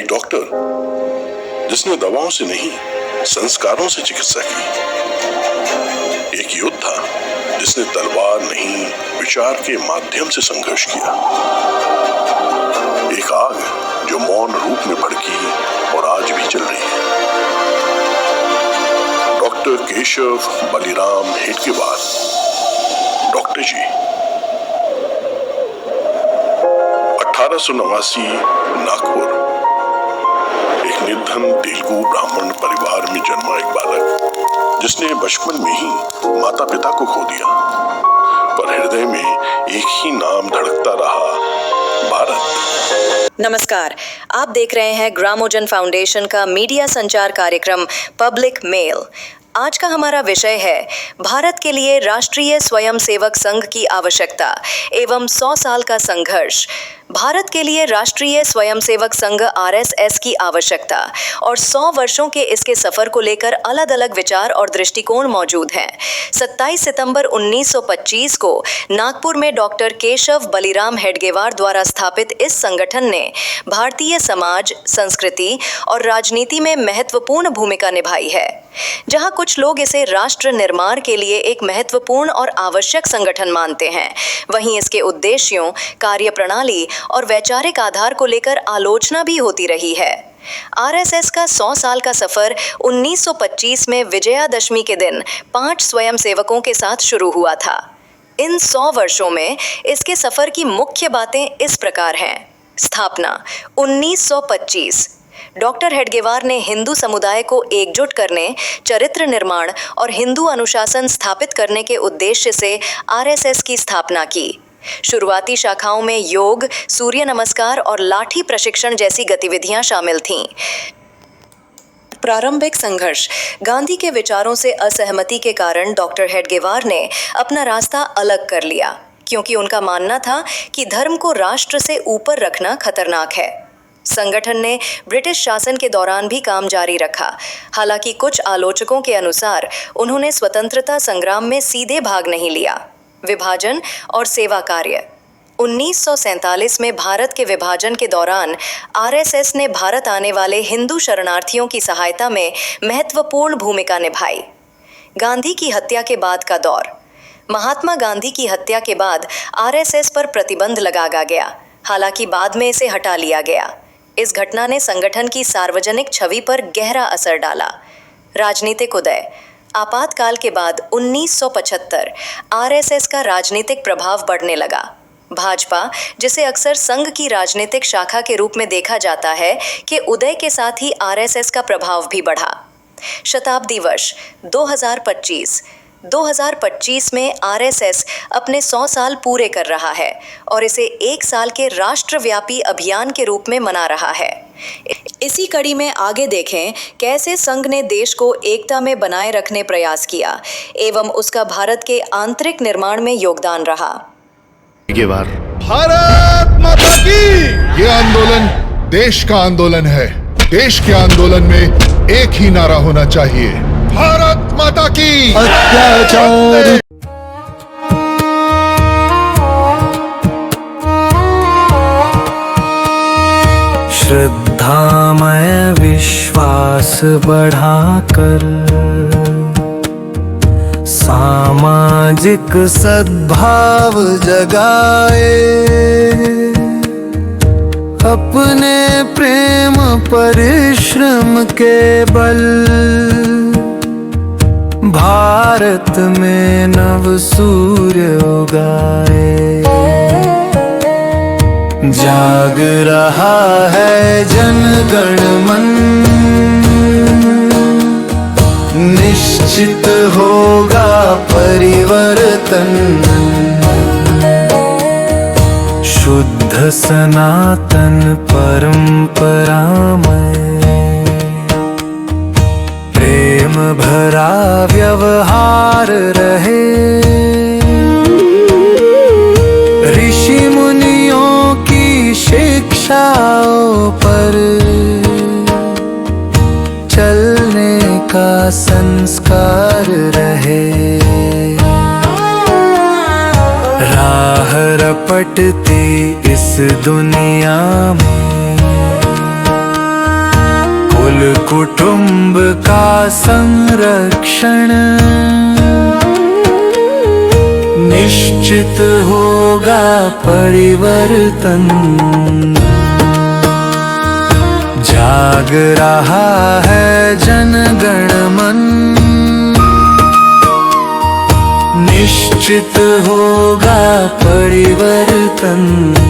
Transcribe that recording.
एक डॉक्टर जिसने दवाओं से नहीं संस्कारों से चिकित्सा की, एक योद्धा जिसने तलवार नहीं विचार के माध्यम से संघर्ष किया, एक आग जो मौन रूप में भड़की और आज भी चल रही है। डॉक्टर केशव बलिराम हेडगेवार। डॉक्टर जी 1889 नागपुर, एक निर्धन तेलुगु ब्राह्मण परिवार में जन्मा एक बालक जिसने बचपन में ही माता पिता को खो दिया, पर हृदय में एक ही नाम धड़कता रहा, भारत। नमस्कार, आप देख रहे हैं ग्रामोजन फाउंडेशन का मीडिया संचार कार्यक्रम पब्लिक मेल। आज का हमारा विषय है भारत के लिए राष्ट्रीय स्वयंसेवक संघ की आवश्यकता एवं 100 साल का संघर्ष। भारत के लिए राष्ट्रीय स्वयंसेवक संघ RSS की आवश्यकता और 100 वर्षों के इसके सफर को लेकर अलग अलग विचार और दृष्टिकोण मौजूद हैं। 27 सितंबर 1925 को नागपुर में डॉक्टर केशव बलिराम हेडगेवार द्वारा स्थापित इस संगठन ने भारतीय समाज, संस्कृति और राजनीति में महत्वपूर्ण भूमिका निभाई है। जहां कुछ लोग इसे राष्ट्र निर्माण के लिए एक महत्वपूर्ण और आवश्यक संगठन मानते हैं, वहीं इसके उद्देश्यों, कार्यप्रणाली और वैचारिक आधार को लेकर आलोचना भी होती रही है। RSS का 100 साल का सफर 1925 में विजयादशमी के दिन 5 स्वयंसेवकों के साथ शुरू हुआ था। इन 100 वर्षों में इसके सफर की मुख्य बातें इस प्रकार हैं। स्थापना 1925। डॉक्टर हेडगेवार ने हिंदू समुदाय को एकजुट करने, चरित्र निर्माण और हिंदू अनुशासन स्थापित करने के उद्देश्य से RSS की स्थापना की। शुरुआती शाखाओं में योग, सूर्य नमस्कार और लाठी प्रशिक्षण जैसी गतिविधियां शामिल थीं। प्रारंभिक संघर्ष। गांधी के विचारों से असहमति के कारण डॉक्टर हेडगेवार ने अपना रास्ता अलग कर लिया, क्योंकि उनका मानना था कि धर्म को राष्ट्र से ऊपर रखना खतरनाक है। संगठन ने ब्रिटिश शासन के दौरान भी काम जारी रखा। हालांकि कुछ आलोचकों के अनुसार उन्होंने स्वतंत्रता संग्राम में सीधे भाग नहीं लिया। विभाजन और सेवा कार्य। 1947 में भारत के विभाजन के दौरान RSS ने भारत आने वाले हिंदू शरणार्थियों की सहायता में महत्वपूर्ण भूमिका निभाई। गांधी की हत्या के बाद का दौर। महात्मा गांधी की हत्या के बाद RSS पर प्रतिबंध लगाया गया, हालांकि बाद में इसे हटा लिया गया। इस घटना ने संगठन की सार्वजनिक छवि पर गहरा असर डाला। राजनीतिक उदय। आपातकाल के बाद 1975 RSS का राजनीतिक प्रभाव बढ़ने लगा। भाजपा, जिसे अक्सर संघ की राजनीतिक शाखा के रूप में देखा जाता है, के उदय के साथ ही RSS का प्रभाव भी बढ़ा। शताब्दी वर्ष 2025 में RSS अपने 100 साल पूरे कर रहा है और इसे 1 साल के राष्ट्रव्यापी अभियान के रूप में मना रहा है। इसी कड़ी में आगे देखें कैसे संघ ने देश को एकता में बनाए रखने प्रयास किया एवं उसका भारत के आंतरिक निर्माण में योगदान रहा। भारत माता की! ये आंदोलन देश का आंदोलन है। देश के आंदोलन में एक ही नारा होना चाहिए, भारत माता की! अत्याचार। श्रद्धामय विश्वास बढ़ाकर सामाजिक सद्भाव जगाए, अपने प्रेम परिश्रम के बल भारत में नव सूर्य उगाए। जाग रहा है जनगण मन, निश्चित होगा परिवर्तन। शुद्ध सनातन परंपरा में प्रेम भरा व्यवहार रहे। ऋषि मुनियों की शिक्षाओं पर चलने का संस्कार रहे। राह रपटती इस दुनिया में कुल कुटुंब का संरक्षण निश्चित होगा परिवर्तन। जाग रहा है जनगण मन, निश्चित होगा परिवर्तन।